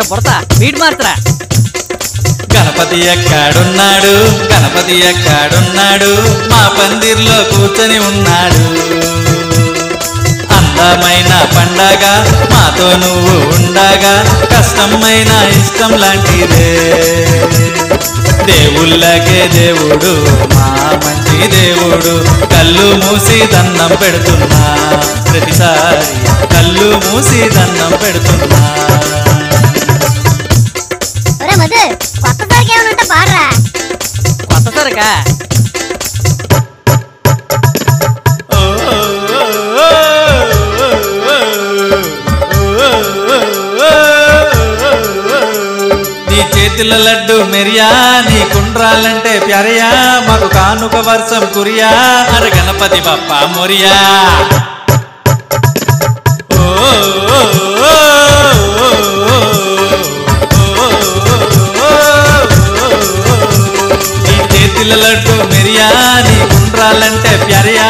పుడతా beat మార్తరా. Ganapati ఎక్కడున్నాడు, గణపతి ఎక్కడున్నాడు, మా పందిర్లో కూర్చొని ఉన్నాడు. అందమైన పండగ మాతో నువ్వు ఉండగా, కష్టమైన ఇష్టం లాంటిదే. దేవుళ్ళకే దేవుడు మా మంచి దేవుడు, కళ్ళు మూసి దండం పెడుతున్నా, ప్రతిసారి కళ్ళు మూసి దండం పెడుతున్నా. కొత్త సరికి ఏమన్నా పాడరా. కొత్త సరకా నీ చేతుల లడ్డు మెరియా, నీ కుండ్రాలంటే ప్యారయా, మాకు కానుక వర్షం కురియా, అర గణపతి బప్ప మొరియా. నీ చేతుల లడ్డు మెరియా, నీ కుండ్రాలంటే ప్యారయా,